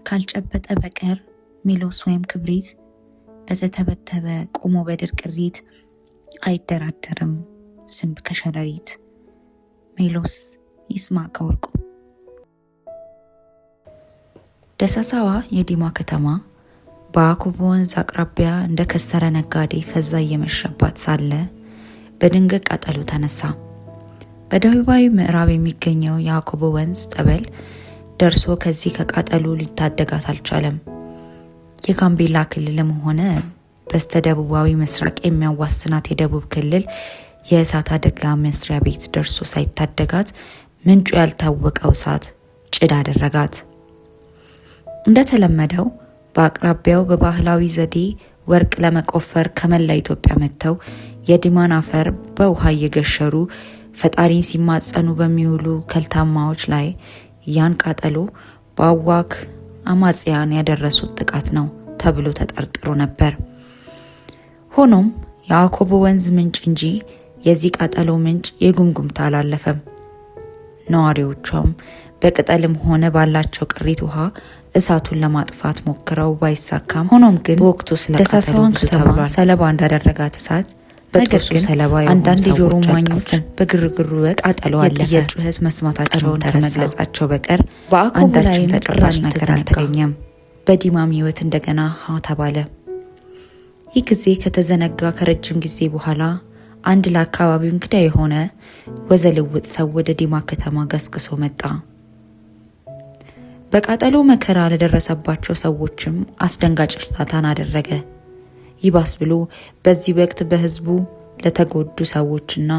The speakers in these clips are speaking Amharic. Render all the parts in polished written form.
ካልጨበጠ በቀር ሜሎስ ወይም ክብሪት በተተበተበ ቆሞ በድር ቅሪት አይደራደርም ዝንብ ከሸረሪት። ሜሎስ ይስማዕከ ወርቁ። ደሳሳዋ የዲማ ከተማ በአኮቦ ወንዝ አቅራቢያ እንደ ከሰረ ነጋዴ ፈዛ እየመሸባት ሳለ በድንገት ቃጠሎ ተነሳ። በደቡባዊ ምዕራብ የሚገኘው የአኮቦ ወንዝ ጠበል ደርሶ ከዚህ ከቃጠሎ ሊታደጋት አልቻለም። የጋምቤላ ክልልም ሆነ በስተደቡባዊ ምስራቅ የሚያዋስናት የደቡብ ክልል የእሳት አደጋ መስሪያ ቤት ደርሶ ሳይታደጋት ምንጩ ያልታወቀው እሳት ጭድ አደረጋት። እንደተለመደው በአቅራቢያው በባህላዊ ዘዴ ወርቅ ለመቆፈር ከመላ ኢትዮጵያ መጥተው የዲማን አፈር በውሃ እየገሸሩ ፈጣሪን ሲማጸኑ በሚውሉ ከልታማዎች ላይ ያን ቃጠሎ በአዋክ አማጽያን ያደረሱት ጥቃት ነው ተብሎ ተጠርጥሮ ነበር። ሆኖም የአኮቦ ወንዝ ምንጭ እንጂ የዚህ ቃጠሎ ምንጭ የጉምጉምታ አላለፈም። ነዋሪዎቿም በቅጠልም ሆነ ባላቸው ቅሪት ውሃ እሳቱን ለማጥፋት ሞክረው ባይሳካም፣ ሆኖም ግን በወቅቱ ስለደሳሳዋን ከተማ ሰለባ እንዳደረጋት እሳት በጦሱ ሰለባ አንዳንድ የጆሮ ማኞች በግርግሩ ወቅት ቃጠሎ አለፈ የጩኸት መስማታቸውን ከመግለጻቸው በቀር በአኮቦ ላይ ተጨራሽ ነገር አልተገኘም። በዲማም ሕይወት እንደገና ተባለ። ይህ ጊዜ ከተዘነጋ ከረጅም ጊዜ በኋላ አንድ ለአካባቢው እንግዳ የሆነ ወዘልውጥ ሰው ወደ ዲማ ከተማ ገስግሶ መጣ። በቃጠሎ መከራ ለደረሰባቸው ሰዎችም አስደንጋጭ እርዳታን አደረገ። ይባስ ብሎ በዚህ ወቅት በህዝቡ ለተጎዱ ሰዎችና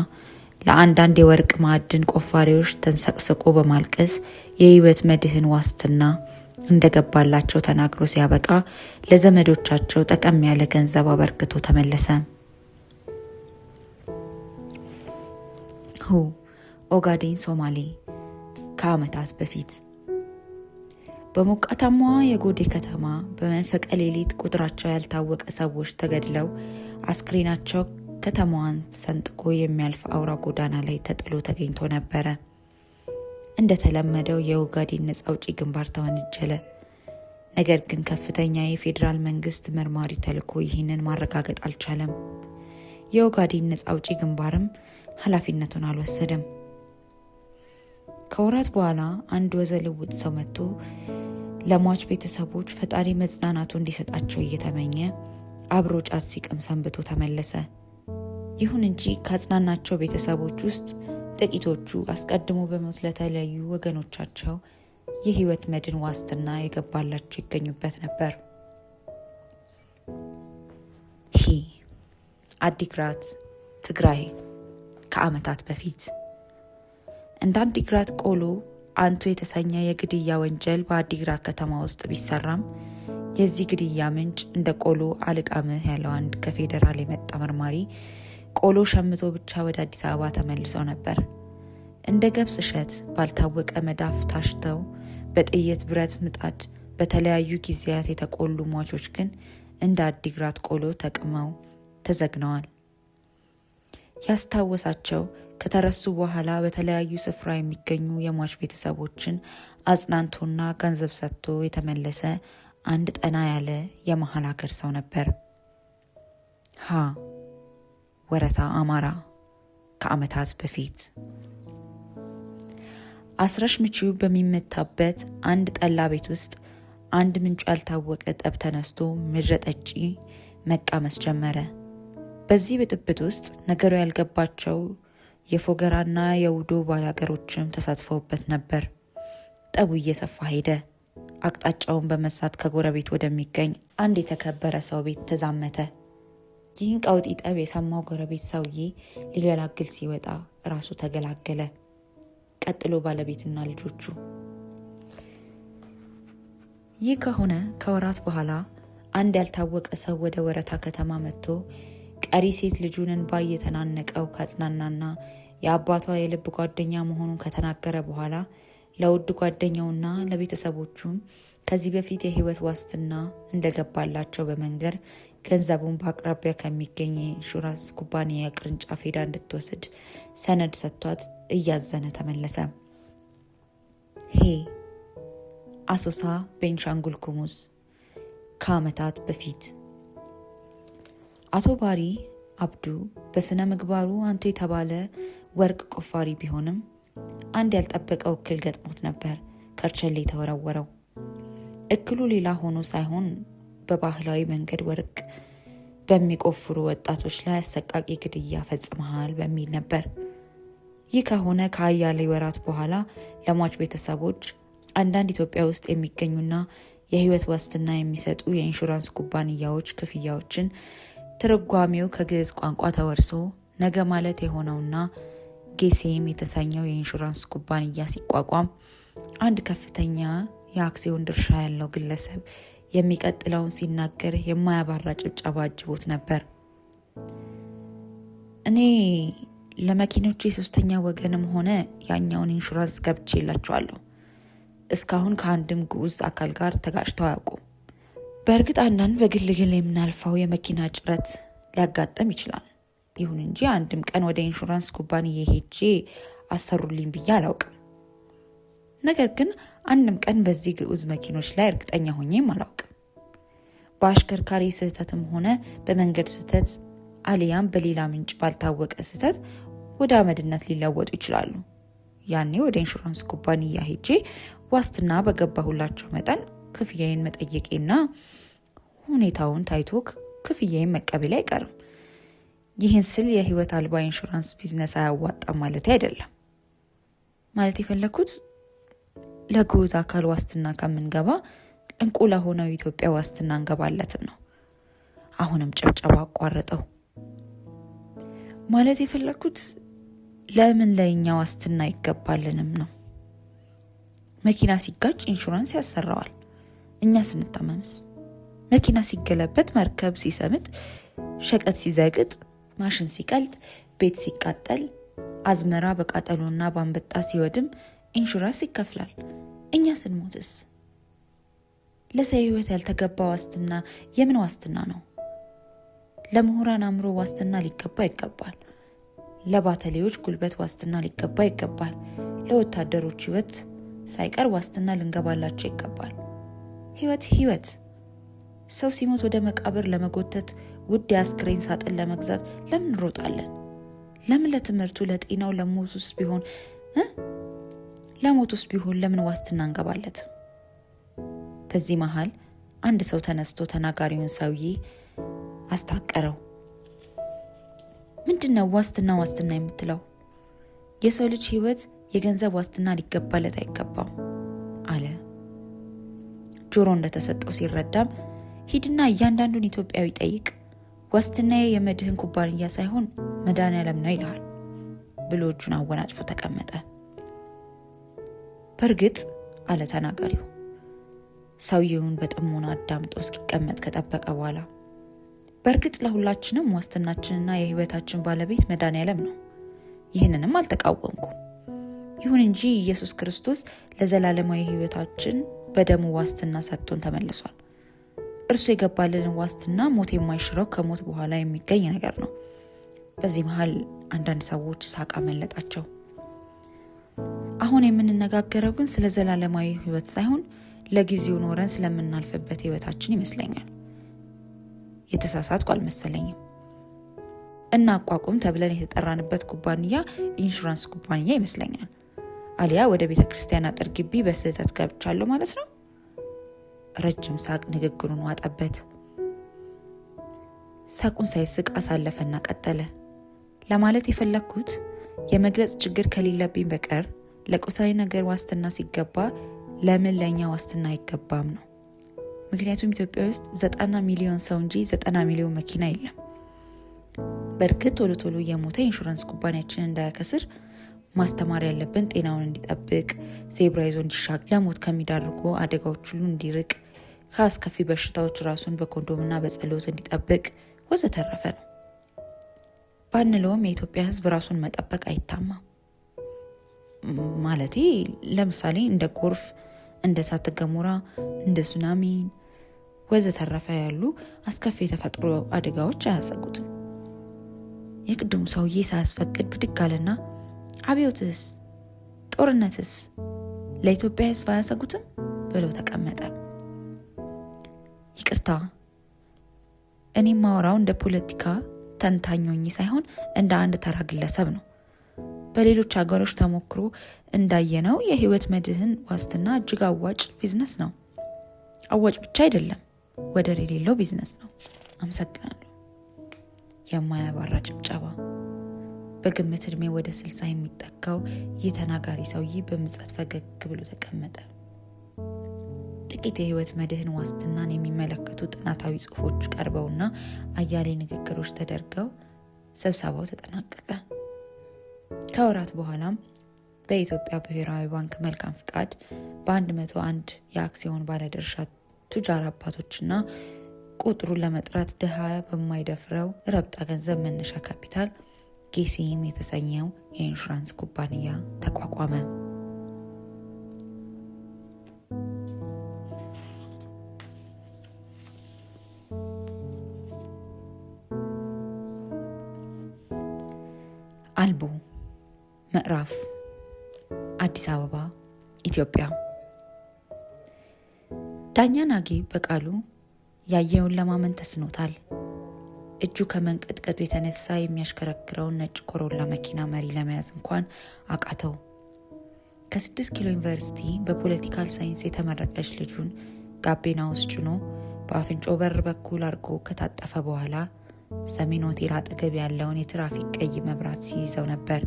ለአንዳንድ የወርቅ ማዕድን ቆፋሪዎች ተንሰቅስቆ በማልቀስ የህይወት መድህን ዋስትና እንደገባላቸው ተናግሮ ሲያበቃ ለዘመዶቻቸው ጠቀም ያለ ገንዘብ አበርክቶ ተመለሰ። ኦጋዴን ሶማሌ ከዓመታት በፊት በሞቃታማዋ የጎዴ ከተማ በመንፈቀ ሌሊት ቁጥራቸው ያልታወቀ ሰዎች ተገድለው አስክሬናቸው ከተማዋን ሰንጥቆ የሚያልፍ አውራ ጎዳና ላይ ተጥሎ ተገኝቶ ነበረ። እንደተለመደው የኦጋዴን ነጻ አውጪ ግንባር ተወነጀለ። ነገር ግን ከፍተኛ የፌዴራል መንግስት መርማሪ ተልዕኮ ይህንን ማረጋገጥ አልቻለም። የኦጋዴን ነጻ አውጪ ግንባርም ኃላፊነቱን አልወሰደም። ከወራት በኋላ አንድ ወዘልውጥ ሰው መጥቶ ለሟች ቤተሰቦች ፈጣሪ መጽናናቱ እንዲሰጣቸው እየተመኘ አብሮ ጫት ሲቅም ሰንብቶ ተመለሰ። ይሁን እንጂ ካጽናናቸው ቤተሰቦች ውስጥ ጥቂቶቹ አስቀድሞ በሞት ለተለዩ ወገኖቻቸው የህይወት መድን ዋስትና የገባላቸው ይገኙበት ነበር። አዲግራት ትግራይ ከዓመታት በፊት እንደ አዲግራት ቆሎ አንቱ የተሰኘ የግድያ ወንጀል በአዲግራት ከተማ ውስጥ ቢሰራም የዚህ ግድያ ምንጭ እንደ ቆሎ አልቃምህ ያለው አንድ ከፌዴራል የመጣ መርማሪ ቆሎ ሸምቶ ብቻ ወደ አዲስ አበባ ተመልሰው ነበር። እንደ ገብስ እሸት ባልታወቀ መዳፍ ታሽተው በጥይት ብረት ምጣድ በተለያዩ ጊዜያት የተቆሉ ሟቾች ግን እንደ አዲግራት ቆሎ ተቅመው ተዘግነዋል። ያስታወሳቸው ከተረሱ በኋላ በተለያዩ ስፍራ የሚገኙ የሟች ቤተሰቦችን አጽናንቶና ገንዘብ ሰጥቶ የተመለሰ አንድ ጠና ያለ የመሀል ሀገር ሰው ነበር። ወረታ አማራ ከዓመታት በፊት አስረሽ ምቺው በሚመታበት አንድ ጠላ ቤት ውስጥ አንድ ምንጩ ያልታወቀ ጠብ ተነስቶ ምድረ ጠጪ መቃመስ ጀመረ። በዚህ ብጥብጥ ውስጥ ነገሩ ያልገባቸው የፎገራና የውዶ ባላገሮችም ተሳትፈውበት ነበር። ጠቡ እየሰፋ ሄደ። አቅጣጫውን በመሳት ከጎረቤት ወደሚገኝ አንድ የተከበረ ሰው ቤት ተዛመተ። ይህን ቀውጢ ጠብ የሰማው ጎረቤት ሰውዬ ሊገላግል ሲወጣ ራሱ ተገላገለ። ቀጥሎ ባለቤትና ልጆቹ። ይህ ከሆነ ከወራት በኋላ አንድ ያልታወቀ ሰው ወደ ወረታ ከተማ መጥቶ ቀሪ ሴት ልጁን እንባ እየተናነቀው ካጽናናና የአባቷ የልብ ጓደኛ መሆኑን ከተናገረ በኋላ ለውድ ጓደኛውና ለቤተሰቦቹም ከዚህ በፊት የህይወት ዋስትና እንደገባላቸው በመንገር ገንዘቡን በአቅራቢያ ከሚገኝ የኢንሹራንስ ኩባንያ ቅርንጫፍ ሄዳ እንድትወስድ ሰነድ ሰጥቷት እያዘነ ተመለሰ። አሶሳ ቤንሻንጉል ጉሙዝ ከዓመታት በፊት። አቶ ባሪ አብዱ በስነ ምግባሩ አንቱ የተባለ ወርቅ ቆፋሪ ቢሆንም አንድ ያልጠበቀው እክል ገጥሞት ነበር ከርቸሌ የተወረወረው። እክሉ ሌላ ሆኖ ሳይሆን በባህላዊ መንገድ ወርቅ በሚቆፍሩ ወጣቶች ላይ አሰቃቂ ግድያ ፈጽመሃል በሚል ነበር። ይህ ከሆነ ከአያሌ ወራት በኋላ ለሟች ቤተሰቦች አንዳንድ ኢትዮጵያ ውስጥ የሚገኙና የህይወት ዋስትና የሚሰጡ የኢንሹራንስ ኩባንያዎች ክፍያዎችን ትርጓሜው ከግዕዝ ቋንቋ ተወርሶ ነገ ማለት የሆነውና ጌሴም የተሰኘው የኢንሹራንስ ኩባንያ ሲቋቋም አንድ ከፍተኛ የአክሲዮን ድርሻ ያለው ግለሰብ የሚቀጥለውን ሲናገር የማያባራ ጭብጨባ አጅቦት ነበር። እኔ ለመኪኖቹ የሶስተኛ ወገንም ሆነ ያኛውን ኢንሹራንስ ገብቼላቸዋለሁ። እስካሁን ከአንድም ግዑዝ አካል ጋር ተጋጭተው አያውቁም። በእርግጥ አንዳንድ በግልግል የምናልፈው የመኪና ጭረት ሊያጋጥም ይችላል። ይሁን እንጂ አንድም ቀን ወደ ኢንሹራንስ ኩባንያ ሄጄ አሰሩልኝ ብዬ አላውቅም። ነገር ግን አንድም ቀን በዚህ ግዑዝ መኪኖች ላይ እርግጠኛ ሆኜም አላውቅም። በአሽከርካሪ ስህተትም ሆነ በመንገድ ስህተት አሊያም በሌላ ምንጭ ባልታወቀ ስህተት ወደ አመድነት ሊለወጡ ይችላሉ። ያኔ ወደ ኢንሹራንስ ኩባንያ ሄጄ ዋስትና በገባሁላቸው መጠን ክፍያዬን መጠየቄና ሁኔታውን ታይቶ ክፍያዬን መቀበል አይቀርም። ይህን ስል የህይወት አልባ ኢንሹራንስ ቢዝነስ አያዋጣም ማለት አይደለም። ማለት የፈለኩት ለግዑዝ አካል ዋስትና ከምንገባ እንቁ ለሆነው ኢትዮጵያ ዋስትና እንገባለትን ነው። አሁንም ጭብጨባ አቋረጠው። ማለት የፈለኩት ለምን ለኛ ዋስትና ይገባልንም ነው። መኪና ሲጋጭ ኢንሹራንስ ያሰራዋል። እኛ ስንታመምስ? መኪና ሲገለበጥ፣ መርከብ ሲሰምጥ፣ ሸቀጥ ሲዘግጥ፣ ማሽን ሲቀልጥ፣ ቤት ሲቃጠል፣ አዝመራ በቃጠሎና በአንበጣ ሲወድም ኢንሹራንስ ይከፍላል። እኛ ስንሞትስ? ለሰው ህይወት ያልተገባ ዋስትና የምን ዋስትና ነው? ለምሁራን አእምሮ ዋስትና ሊገባ ይገባል። ለባተሌዎች ጉልበት ዋስትና ሊገባ ይገባል። ለወታደሮች ህይወት ሳይቀር ዋስትና ልንገባላቸው ይገባል። ህይወት ሰው ሲሞት ወደ መቃብር ለመጎተት ውድ የአስክሬን ሳጥን ለመግዛት ለምን እንሮጣለን? ለምን ለትምህርቱ፣ ለጤናው፣ ለሞቱስ ቢሆን ለምን ዋስትና እንገባለት? በዚህ መሃል አንድ ሰው ተነስቶ ተናጋሪውን ሰውዬ አስታቀረው። ምንድነው ዋስትና የምትለው? የሰው ልጅ ህይወት የገንዘብ ዋስትና ሊገባለት አይገባም አለ። ጆሮ እንደተሰጠው ሲረዳም ሂድና እያንዳንዱን ኢትዮጵያዊ ጠይቅ፣ ዋስትናዬ የመድህን ኩባንያ ሳይሆን መድኃኔዓለም ነው ይልሃል ብሎ እጁን አወናጭፎ ተቀመጠ። በእርግጥ አለ ተናጋሪው ሰውየውን በጥሞና አዳምጦ እስኪቀመጥ ከጠበቀ በኋላ፣ በእርግጥ ለሁላችንም ዋስትናችንና የህይወታችን ባለቤት መድኃኔዓለም ነው። ይህንንም አልተቃወምኩም። ይሁን እንጂ ኢየሱስ ክርስቶስ ለዘላለማዊ ህይወታችን በደሙ ዋስትና ሰጥቶን ተመልሷል። እርሱ የገባልንን ዋስትና ሞት የማይሽረው ከሞት በኋላ የሚገኝ ነገር ነው። በዚህ መሃል አንዳንድ ሰዎች ሳቅ አመለጣቸው። አሁን የምንነጋገረው ግን ስለ ዘላለማዊ ህይወት ሳይሆን ለጊዜው ኖረን ስለምናልፍበት ህይወታችን ይመስለኛል። የተሳሳትኩ አልመሰለኝም። እና አቋቁም ተብለን የተጠራንበት ኩባንያ ኢንሹራንስ ኩባንያ ይመስለኛል። አሊያ ወደ ቤተ ክርስቲያን አጥር ግቢ በስህተት ገብቻለሁ ማለት ነው። ረጅም ሳቅ ንግግሩን ዋጠበት። ሳቁን ሳይስቅ አሳለፈና ቀጠለ። ለማለት የፈለኩት የመግለጽ ችግር ከሌለብኝ በቀር ለቁሳዊ ነገር ዋስትና ሲገባ ለምን ለኛ ዋስትና አይገባም ነው። ምክንያቱም ኢትዮጵያ ውስጥ 90 ሚሊዮን ሰው እንጂ 90 ሚሊዮን መኪና የለም። በእርግጥ ቶሎ እየሞተ ኢንሹራንስ ኩባንያችን እንዳያከስር ማስተማር ያለብን ጤናውን እንዲጠብቅ፣ ዜብራ ይዞ እንዲሻገር፣ ለሞት ከሚዳርጉ አደጋዎች ሁሉ እንዲርቅ፣ ከአስከፊ በሽታዎች ራሱን በኮንዶምና በጸሎት እንዲጠብቅ ወዘተረፈ ነው። ባንለውም የኢትዮጵያ ሕዝብ ራሱን መጠበቅ አይታማም። ማለቴ ለምሳሌ እንደ ጎርፍ፣ እንደ እሳተ ገሞራ፣ እንደ ሱናሚ ወዘተረፈ ያሉ አስከፊ የተፈጥሮ አደጋዎች አያሰጉትም። የቅድሙ ሰውዬ ሳያስፈቅድ ብድግ አለና አብዮትስ ጦርነትስ ለኢትዮጵያ ሕዝብ አያሰጉትም ብሎ ተቀመጠ። ይቅርታ፣ እኔ ማወራው እንደ ፖለቲካ ተንታኞኝ ሳይሆን እንደ አንድ ተራ ግለሰብ ነው። በሌሎች ሀገሮች ተሞክሮ እንዳየነው የህይወት መድህን ዋስትና እጅግ አዋጭ ቢዝነስ ነው። አዋጭ ብቻ አይደለም፣ ወደር የሌለው ቢዝነስ ነው። አመሰግናለሁ። የማያባራ ጭብጨባ። በግምት እድሜ ወደ 60 የሚጠጋው ይህ ተናጋሪ ሰውዬ በምጸት ፈገግ ብሎ ተቀመጠ። ጥቂት የህይወት መድህን ዋስትናን የሚመለከቱ ጥናታዊ ጽሑፎች ቀርበውና አያሌ ንግግሮች ተደርገው ስብሰባው ተጠናቀቀ። ከወራት በኋላም በኢትዮጵያ ብሔራዊ ባንክ መልካም ፍቃድ በ101 የአክሲዮን ባለድርሻ ቱጃር አባቶችና ቁጥሩን ለመጥራት ድሃ በማይደፍረው ረብጣ ገንዘብ መነሻ ካፒታል ጌሲም የተሰኘው የኢንሹራንስ ኩባንያ ተቋቋመ። አልቦ ምዕራፍ አዲስ አበባ ኢትዮጵያ። ዳኛ ናጌብ በቃሉ ያየውን ለማመን ተስኖታል። እጁ ከመንቀጥቀጡ የተነሳ የሚያሽከረክረውን ነጭ ኮሮላ መኪና መሪ ለመያዝ እንኳን አቃተው። ከ6 ኪሎ ዩኒቨርሲቲ በፖለቲካል ሳይንስ የተመረቀች ልጁን ጋቤና ውስጥ ጭኖ በአፍንጮ በር በኩል አድርጎ ከታጠፈ በኋላ ሰሜን ሆቴል አጠገብ ያለውን የትራፊክ ቀይ መብራት ሲይዘው ነበር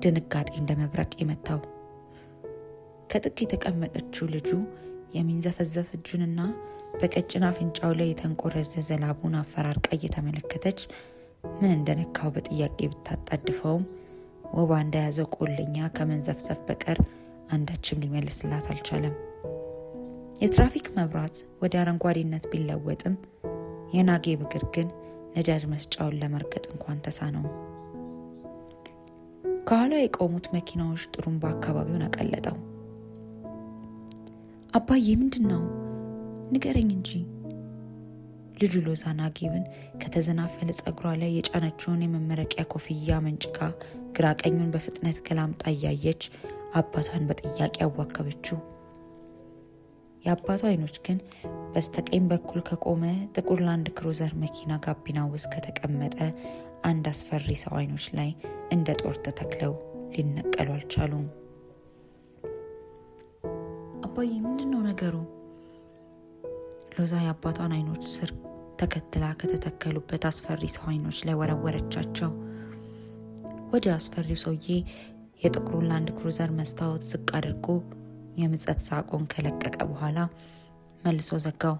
ድንጋጤ እንደ መብረቅ የመታው። ከጥግ የተቀመጠችው ልጁ የሚንዘፈዘፍ እጁንና በቀጭን አፍንጫው ላይ የተንቆረዘዘ ላቡን አፈራርቃ እየተመለከተች ምን እንደነካው በጥያቄ ብታጣድፈውም ወባ እንደያዘው ቆልኛ ከመንዘፍዘፍ በቀር አንዳችም ሊመልስላት አልቻለም። የትራፊክ መብራት ወደ አረንጓዴነት ቢለወጥም የናጌብ እግር ግን ነዳጅ መስጫውን ለመርገጥ እንኳን ተሳነው። ከኋላ የቆሙት መኪናዎች ጥሩምባ አካባቢውን አቀለጠው። አባዬ ምንድን ነው? ንገረኝ እንጂ። ልጁ ሎዛ ናጌብን ከተዘናፈለ ጸጉሯ ላይ የጫነችውን የመመረቂያ ኮፍያ መንጭቃ ግራ ቀኙን በፍጥነት ገላምጣ እያየች አባቷን በጥያቄ አዋከበችው። የአባቷ አይኖች ግን በስተቀኝ በኩል ከቆመ ጥቁር ላንድ ክሩዘር መኪና ጋቢና ውስጥ ከተቀመጠ አንድ አስፈሪ ሰው አይኖች ላይ እንደ ጦር ተተክለው ሊነቀሉ አልቻሉም። አባዬ ምንድነው ነገሩ? ሎዛ የአባቷን አይኖች ስር ተከትላ ከተተከሉበት አስፈሪ ሰው አይኖች ላይ ወረወረቻቸው። ወደ አስፈሪው ሰውዬ የጥቁሩን ላንድ ክሩዘር መስታወት ዝቅ አድርጎ የምጸት ሳቆን ከለቀቀ በኋላ መልሶ ዘጋው።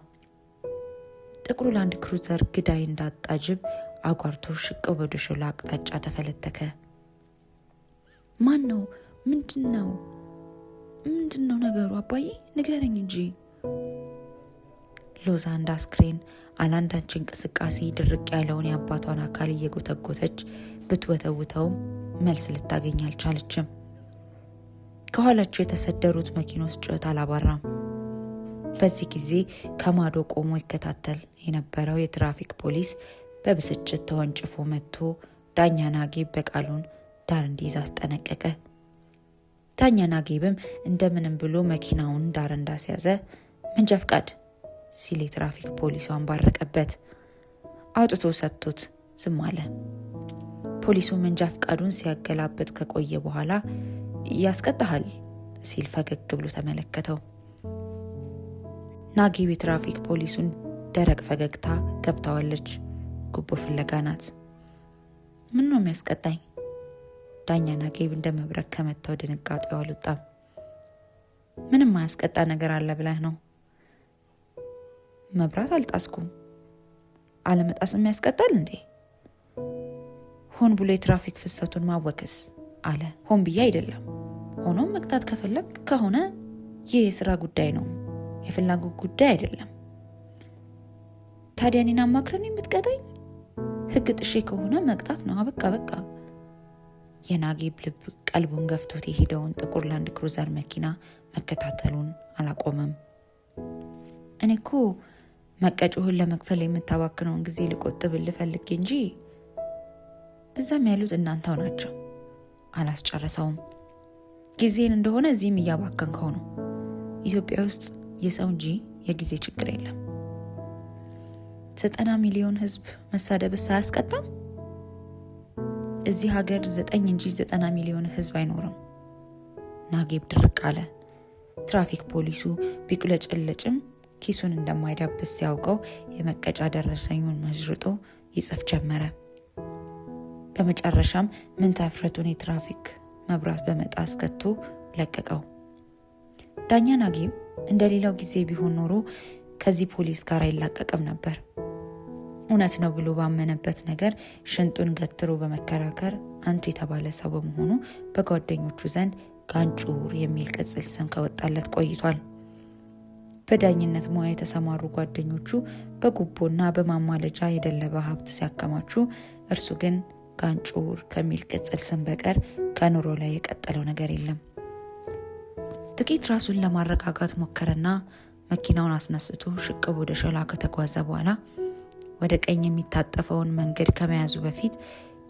ጥቁሩ ላንድ ክሩዘር ግዳይ እንዳጣ ጅብ አጓርቶ ሽቅብ ወደ ሾላ አቅጣጫ ተፈለተከ። ማን ነው? ምንድነው ነገሩ? አባዬ ንገረኝ እንጂ። ሎዛ እንደ አስክሬን አላንዳች እንቅስቃሴ ድርቅ ያለውን የአባቷን አካል እየጎተጎተች ብትወተውተውም መልስ ልታገኝ አልቻለችም። ከኋላቸው የተሰደሩት መኪኖች ጩኸት አላባራም። በዚህ ጊዜ ከማዶ ቆሞ ይከታተል የነበረው የትራፊክ ፖሊስ በብስጭት ተወንጭፎ መጥቶ ዳኛ ናጌብ በቃሉን ዳር እንዲይዝ አስጠነቀቀ። ዳኛ ናጌብም እንደምንም ብሎ መኪናውን ዳር እንዳስያዘ መንጃ ፍቃድ ሲል የትራፊክ ፖሊሷን ባረቀበት። አውጥቶ ሰጥቶት ዝም አለ። ፖሊሱ መንጃ ፍቃዱን ሲያገላበት ከቆየ በኋላ ያስቀጣሃል ሲል ፈገግ ብሎ ተመለከተው። ናጌብ የትራፊክ ፖሊሱን ደረቅ ፈገግታ ገብታዋለች። ጉቦ ፍለጋ ናት። ምን ነው የሚያስቀጣኝ? ዳኛ ናጌብ እንደ መብረቅ ከመታው ድንጋጤው አልወጣም። ምንም ማያስቀጣ ነገር አለ ብለህ ነው? መብራት አልጣስኩም። አለመጣስም ያስቀጣል እንዴ? ሆን ብሎ የትራፊክ ፍሰቱን ማወክስ አለ። ሆን ብዬ አይደለም። ሆኖም መቅጣት ከፈለግ ከሆነ ይህ የስራ ጉዳይ ነው፣ የፍላጎት ጉዳይ አይደለም። ታዲያ እኔን አማክረን የምትቀጣኝ? ህግ ጥሼ ከሆነ መቅጣት ነው። በቃ። የናጌብ ልብ ቀልቡን ገፍቶት የሄደውን ጥቁር ላንድ ክሩዘር መኪና መከታተሉን አላቆመም። እኔ እኮ መቀጮህን ለመክፈል የምታባክነውን ጊዜ ልቆጥብልህ ፈልጌ እንጂ እዛም ያሉት እናንተው ናቸው። አላስጨረሰውም። ጊዜን እንደሆነ እዚህም እያባከንከው ነው። ኢትዮጵያ ውስጥ የሰው እንጂ የጊዜ ችግር የለም። 90 ሚሊዮን ህዝብ መሳደብስ አያስቀጣም? እዚህ ሀገር 9 እንጂ 90 ሚሊዮን ህዝብ አይኖርም። ናጌብ ድርቅ አለ። ትራፊክ ፖሊሱ ቢቁለጨለጭም ኪሱን እንደማይዳብስ ሲያውቀው የመቀጫ ደረሰኙን መዥርጦ ይጽፍ ጀመረ። በመጨረሻም ምን ተፍረቱን የትራፊክ መብራት በመጣስ ከቶ ለቀቀው። ዳኛ ናጌብ እንደሌላው ጊዜ ቢሆን ኖሮ ከዚህ ፖሊስ ጋር አይላቀቅም ነበር። እውነት ነው ብሎ ባመነበት ነገር ሽንጡን ገትሮ በመከራከር አንቱ የተባለ ሰው በመሆኑ በጓደኞቹ ዘንድ ጋንጩር የሚል ቅጽል ስም ከወጣለት ቆይቷል። በዳኝነት ሙያ የተሰማሩ ጓደኞቹ በጉቦና በማማለጃ የደለበ ሀብት ሲያከማቹ፣ እርሱ ግን ጋንጩር ከሚል ቅጽል ስም በቀር ከኑሮ ላይ የቀጠለው ነገር የለም። ጥቂት ራሱን ለማረጋጋት ሞከረና መኪናውን አስነስቶ ሽቅብ ወደ ሸላ ከተጓዘ በኋላ ወደ ቀኝ የሚታጠፈውን መንገድ ከመያዙ በፊት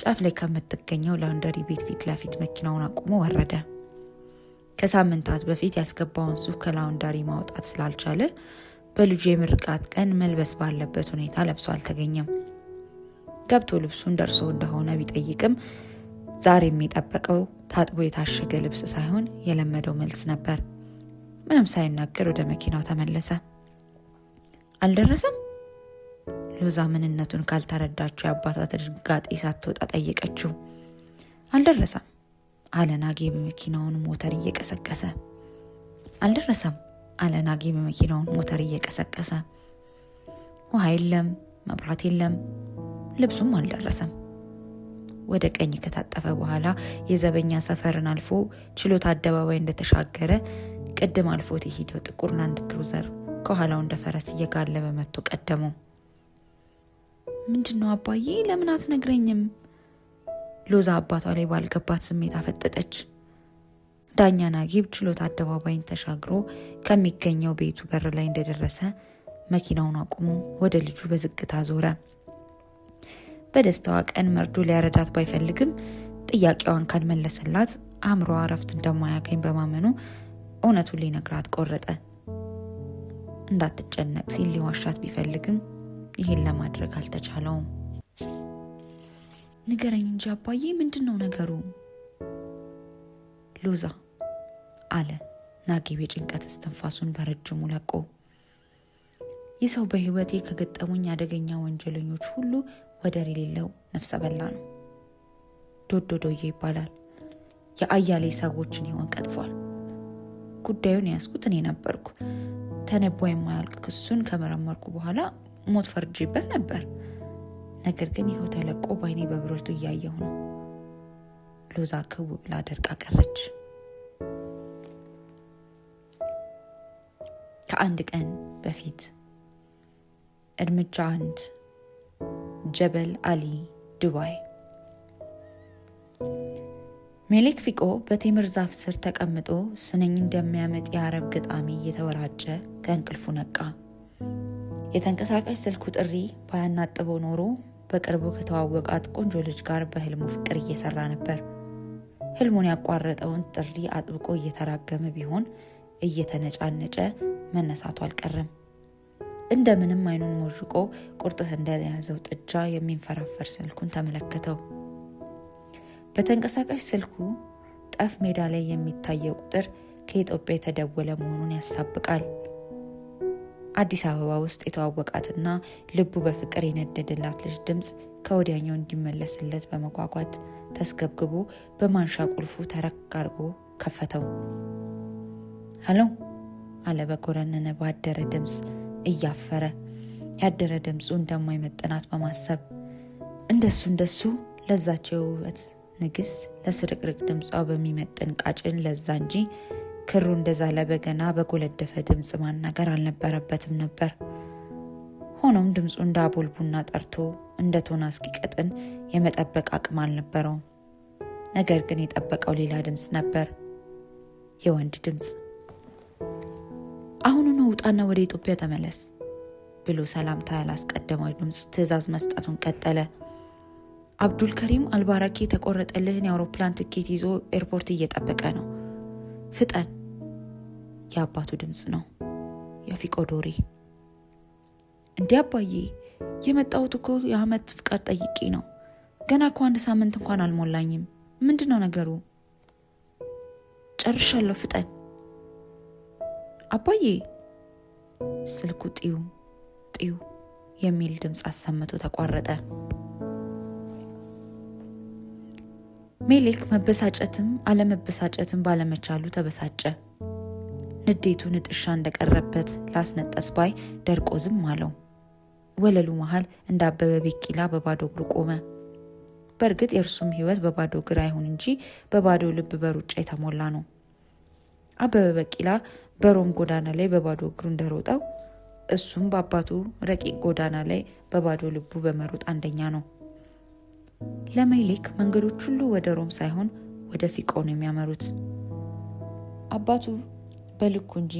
ጫፍ ላይ ከምትገኘው ላውንደሪ ቤት ፊት ለፊት መኪናውን አቁሞ ወረደ። ከሳምንታት በፊት ያስገባውን ሱፍ ከላውንደሪ ማውጣት ስላልቻለ በልጁ የምርቃት ቀን መልበስ ባለበት ሁኔታ ለብሶ አልተገኘም። ገብቶ ልብሱን ደርሶ እንደሆነ ቢጠይቅም ዛሬ የሚጠበቀው ታጥቦ የታሸገ ልብስ ሳይሆን የለመደው መልስ ነበር። ምንም ሳይናገር ወደ መኪናው ተመለሰ። አልደረሰም? ሎዛ ምንነቱን ካልተረዳችው የአባቷ ድንጋጤ ሳትወጣ ጠየቀችው። አልደረሰም አለ ናጌብ መኪናውን ሞተር እየቀሰቀሰ። አልደረሰም አለ ናጌብ መኪናውን ሞተር እየቀሰቀሰ። ውሃ የለም፣ መብራት የለም፣ ልብሱም አልደረሰም። ወደ ቀኝ ከታጠፈ በኋላ የዘበኛ ሰፈርን አልፎ ችሎት አደባባይ እንደተሻገረ ቅድም አልፎት የሄደው ጥቁር ላንድ ክሩዘር ከኋላው እንደ ፈረስ እየጋለበ መጥቶ ቀደመው። ምንድነው አባዬ? ለምን አትነግረኝም? ሎዛ አባቷ ላይ ባልገባት ስሜት አፈጠጠች። ዳኛ ናጌብ ችሎት አደባባይን ተሻግሮ ከሚገኘው ቤቱ በር ላይ እንደደረሰ መኪናውን አቁሞ ወደ ልጁ በዝግታ ዞረ። በደስታዋ ቀን መርዶ ሊያረዳት ባይፈልግም ጥያቄዋን ካልመለሰላት አእምሮ እረፍት እንደማያገኝ በማመኑ እውነቱን ሊነግራት ቆረጠ። እንዳትጨነቅ ሲል ሊዋሻት ቢፈልግም ይሄን ለማድረግ አልተቻለውም። ንገረኝ እንጂ አባዬ፣ ምንድነው ነገሩ? ሎዛ አለ ናጌብ የጭንቀት እስትንፋሱን በረጅሙ ለቆ። የሰው በህይወቴ ከገጠሙኝ አደገኛ ወንጀለኞች ሁሉ ወደር የሌለው ነፍሰ በላ ነው። ዶዶዶዬ ይባላል። የአያሌ ሰዎችን ህይወት ቀጥፏል። ጉዳዩን ያስኩት እኔ ነበርኩ። ተነቦ የማያልቅ ክሱን ከመረመርኩ በኋላ ሞት ፈርጄበት ነበር። ነገር ግን ይኸው ተለቆ ባይኔ በብረቱ እያየሁ ነው። ሎዛ ክው ብላ ደርቃ ቀረች። ከአንድ ቀን በፊት እርምጃ 1 ጀበል አሊ ዱባይ። ሜሌክ ፊቆ በቴምር ዛፍ ስር ተቀምጦ ስንኝ እንደሚያመጥ የአረብ ገጣሚ እየተወራጨ ከእንቅልፉ ነቃ። የተንቀሳቃሽ ስልኩ ጥሪ ባያናጥበው ኖሮ በቅርቡ ከተዋወቃት ቆንጆ ልጅ ጋር በህልሙ ፍቅር እየሰራ ነበር። ህልሙን ያቋረጠውን ጥሪ አጥብቆ እየተራገመ ቢሆን እየተነጫነጨ መነሳቱ አልቀረም። እንደምንም አይኑን ሞዥቆ ቁርጥት እንደያዘው ጥጃ የሚንፈራፈር ስልኩን ተመለከተው። በተንቀሳቃሽ ስልኩ ጠፍ ሜዳ ላይ የሚታየው ቁጥር ከኢትዮጵያ የተደወለ መሆኑን ያሳብቃል። አዲስ አበባ ውስጥ የተዋወቃትና ልቡ በፍቅር የነደደላት ልጅ ድምፅ ከወዲያኛው እንዲመለስለት በመጓጓት ተስገብግቦ በማንሻ ቁልፉ ተረክ አድርጎ ከፈተው። ሄሎ አለ በጎረነነ ባደረ ድምፅ እያፈረ፣ ያደረ ድምፁ እንደማይመጥናት በማሰብ እንደሱ ለዛቸው የውበት ንግስት ለስርቅርቅ ድምጿ በሚመጥን ቃጭን ለዛ እንጂ ክሩ እንደዛለ በገና በጎለደፈ ድምፅ ማናገር አልነበረበትም ነበር። ሆኖም ድምፁ እንደ አቦል ቡና ጠርቶ እንደ ቶና እስኪቀጥን የመጠበቅ አቅም አልነበረውም። ነገር ግን የጠበቀው ሌላ ድምፅ ነበር፣ የወንድ ድምፅ። አሁኑኑ ውጣና ወደ ኢትዮጵያ ተመለስ ብሎ ሰላምታ ያላስቀደመው ድምፅ ትዕዛዝ መስጠቱን ቀጠለ። አብዱል ከሪም አልባራኪ የተቆረጠልህን የአውሮፕላን ትኬት ይዞ ኤርፖርት እየጠበቀ ነው፣ ፍጠን የአባቱ ድምፅ ነው። የፊቆዶሬ እንዲህ አባዬ፣ የመጣሁት እኮ የአመት ፍቃድ ጠይቄ ነው። ገና እኮ 1 ሳምንት እንኳን አልሞላኝም። ምንድነው ነገሩ? ጨርሻለሁ፣ ፍጠን አባዬ። ስልኩ ጢው ጢው የሚል ድምፅ አሰምቶ ተቋረጠ። ሜሌክ መበሳጨትም አለመበሳጨትም ባለመቻሉ ተበሳጨ። ንዴቱ ንጥሻ እንደቀረበት ላስነጠስ ባይ ደርቆ ዝም አለው። ወለሉ መሃል እንደ አበበ ቢቂላ በባዶ እግሩ ቆመ። በእርግጥ የእርሱም ህይወት በባዶ እግር አይሁን እንጂ በባዶ ልብ በሩጫ የተሞላ ነው። አበበ ቢቂላ በሮም ጎዳና ላይ በባዶ እግሩ እንደሮጠው እሱም በአባቱ ረቂቅ ጎዳና ላይ በባዶ ልቡ በመሮጥ አንደኛ ነው። ለሜሌክ መንገዶች ሁሉ ወደ ሮም ሳይሆን ወደ ፊቆ ነው የሚያመሩት። አባቱ በልኩ እንጂ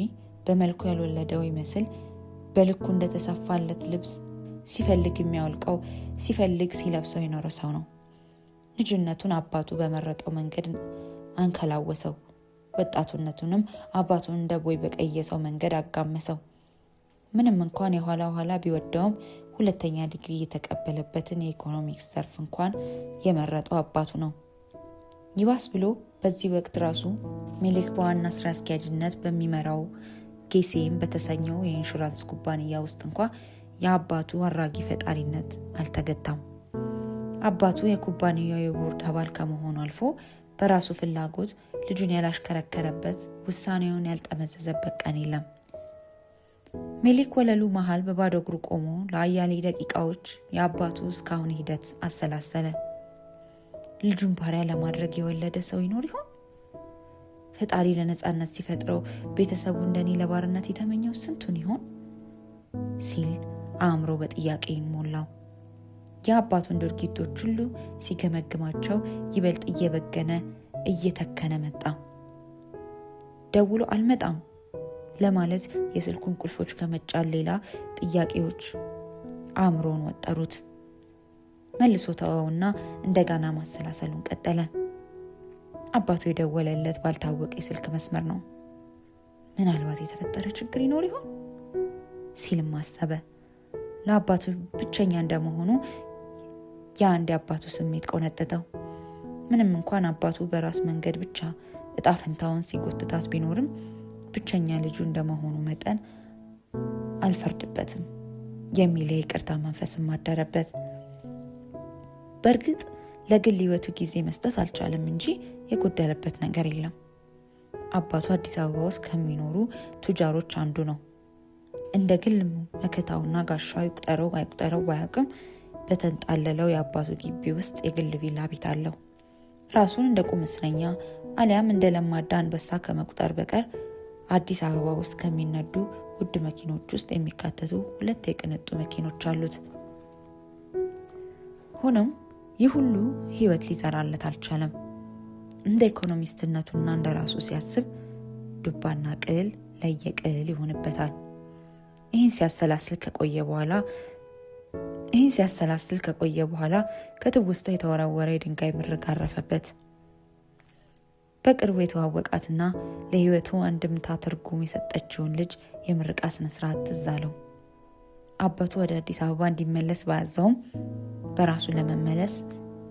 በመልኩ ያልወለደው ይመስል በልኩ እንደተሰፋለት ልብስ ሲፈልግ የሚያወልቀው ሲፈልግ ሲለብሰው የኖረ ሰው ነው። ልጅነቱን አባቱ በመረጠው መንገድ አንከላወሰው። ወጣቱነቱንም አባቱን እንደ ቦይ በቀየሰው መንገድ አጋመሰው። ምንም እንኳን የኋላ ኋላ ቢወደውም 2ኛ ዲግሪ የተቀበለበትን የኢኮኖሚክስ ዘርፍ እንኳን የመረጠው አባቱ ነው። ይባስ ብሎ በዚህ ወቅት ራሱ ሜሌክ በዋና ስራ አስኪያጅነት በሚመራው ጌሴም በተሰኘው የኢንሹራንስ ኩባንያ ውስጥ እንኳን የአባቱ አራጊ ፈጣሪነት አልተገታም። አባቱ የኩባንያው የቦርድ አባል ከመሆኑ አልፎ በራሱ ፍላጎት ልጁን ያላሽከረከረበት ውሳኔውን ያልጠመዘዘበት ቀን የለም። ሜሌክ ወለሉ መሃል በባዶ እግሩ ቆሞ ለአያሌ ደቂቃዎች የአባቱ እስካሁን ሂደት አሰላሰለ። ልጁን ባሪያ ለማድረግ የወለደ ሰው ይኖር ይሆን? ፈጣሪ ለነጻነት ሲፈጥረው ቤተሰቡ እንደኔ ለባርነት የተመኘው ስንቱን ይሆን ሲል አእምሮ በጥያቄ ሞላው። የአባቱን ድርጊቶች ሁሉ ሲገመግማቸው ይበልጥ እየበገነ እየተከነ መጣ። ደውሎ አልመጣም ለማለት የስልኩን ቁልፎች ከመጫን ሌላ ጥያቄዎች አእምሮን ወጠሩት። መልሶ ተወውና እንደገና ማሰላሰሉን ቀጠለ። አባቱ የደወለለት ባልታወቀ የስልክ መስመር ነው። ምናልባት የተፈጠረ ችግር ይኖር ይሆን ሲልም አሰበ። ለአባቱ ብቸኛ እንደመሆኑ የአንድ የአባቱ ስሜት ቆነጠጠው። ምንም እንኳን አባቱ በራስ መንገድ ብቻ እጣ ፈንታውን ሲጎትታት ቢኖርም ብቸኛ ልጁ እንደመሆኑ መጠን አልፈርድበትም የሚል የይቅርታ መንፈስም አደረበት። በእርግጥ ለግል ህይወቱ ጊዜ መስጠት አልቻለም እንጂ የጎደለበት ነገር የለም። አባቱ አዲስ አበባ ውስጥ ከሚኖሩ ቱጃሮች አንዱ ነው። እንደ ግል መከታውና ጋሻው ይቁጠረው አይቁጠረው ባያውቅም በተንጣለለው የአባቱ ግቢ ውስጥ የግል ቪላ ቤት አለው። ራሱን እንደ ቁም እስረኛ አሊያም እንደ ለማዳ አንበሳ ከመቁጠር በቀር አዲስ አበባ ውስጥ ከሚነዱ ውድ መኪኖች ውስጥ የሚካተቱ 2 የቅንጡ መኪኖች አሉት። ሆኖም ይህ ሁሉ ህይወት ሊዘራለት አልቻለም። እንደ ኢኮኖሚስትነቱና እንደ ራሱ ሲያስብ ዱባና ቅል ለየቅል ይሆንበታል። ይህን ሲያሰላስል ከቆየ በኋላ ከትውስታ የተወረወረ የድንጋይ ምርግ አረፈበት። በቅርቡ የተዋወቃትና ለህይወቱ አንድምታ ትርጉም የሰጠችውን ልጅ የምርቃ ስነስርዓት ትዝ አለው። አባቱ ወደ አዲስ አበባ እንዲመለስ ባያዘውም በራሱ ለመመለስ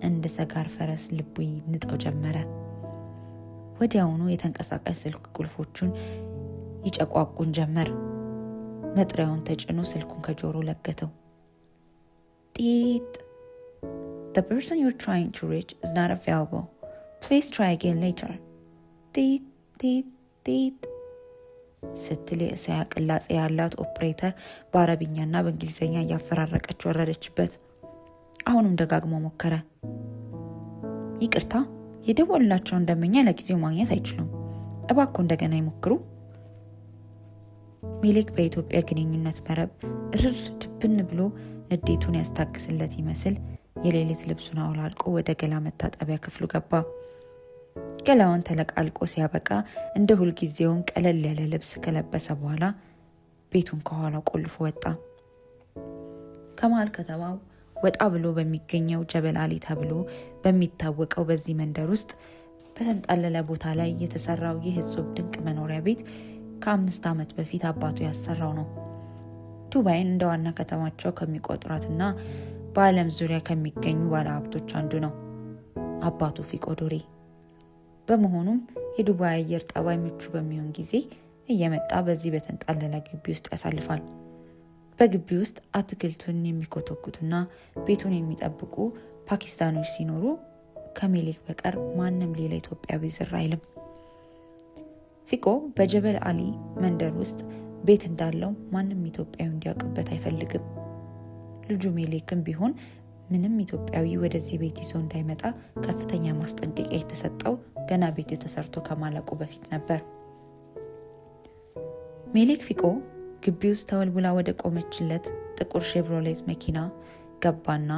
እንደ ሰጋር ፈረስ ልቡ ይንጠው ጀመረ። ወዲያውኑ የተንቀሳቃሽ ስልክ ቁልፎቹን ይጨቋቁን ጀመር። መጥሪያውን ተጭኖ ስልኩን ከጆሮ ለገተው። ጢጥ The person you're trying to reach is not available. Please try again later. ጢጥ ጢጥ ጢጥ ስትል የእስያ ቅላጼ ያላት ኦፕሬተር በአረብኛና በእንግሊዝኛ እያፈራረቀች ወረደችበት። አሁንም ደጋግሞ ሞከረ። ይቅርታ፣ የደወሉላቸውን ደንበኛ ለጊዜው ማግኘት አይችሉም። እባክዎ እንደገና ይሞክሩ። ሜሌክ በኢትዮጵያ ግንኙነት መረብ እርር ድብን ብሎ ንዴቱን ያስታግስለት ይመስል የሌሊት ልብሱን አውላልቆ ወደ ገላ መታጠቢያ ክፍሉ ገባ። ገላውን ተለቃልቆ ሲያበቃ እንደ ሁልጊዜውም ቀለል ያለ ልብስ ከለበሰ በኋላ ቤቱን ከኋላው ቆልፎ ወጣ። ከመሃል ከተማው ወጣ ብሎ በሚገኘው ጀበል አሊ ተብሎ በሚታወቀው በዚህ መንደር ውስጥ በተንጣለለ ቦታ ላይ የተሰራው ይህ እጹብ ድንቅ መኖሪያ ቤት ከ5 ዓመት በፊት አባቱ ያሰራው ነው። ዱባይን እንደ ዋና ከተማቸው ከሚቆጥሯትና በዓለም ዙሪያ ከሚገኙ ባለሀብቶች አንዱ ነው አባቱ ፊቆ ዱሪ። በመሆኑም የዱባይ አየር ጠባይ ምቹ በሚሆን ጊዜ እየመጣ በዚህ በተንጣለለ ግቢ ውስጥ ያሳልፋል። በግቢ ውስጥ አትክልቱን የሚኮተኩቱና ቤቱን የሚጠብቁ ፓኪስታኖች ሲኖሩ ከሜሌክ በቀር ማንም ሌላ ኢትዮጵያዊ ዝር አይልም። ፊቆ በጀበል አሊ መንደር ውስጥ ቤት እንዳለው ማንም ኢትዮጵያዊ እንዲያውቅበት አይፈልግም። ልጁ ሜሌክም ቢሆን ምንም ኢትዮጵያዊ ወደዚህ ቤት ይዞ እንዳይመጣ ከፍተኛ ማስጠንቀቂያ የተሰጠው ገና ቤቱ ተሰርቶ ከማለቁ በፊት ነበር። ሜሌክ ፊቆ ግቢ ውስጥ ተወልውላ ወደ ቆመችለት ጥቁር ሼቭሮሌት መኪና ገባና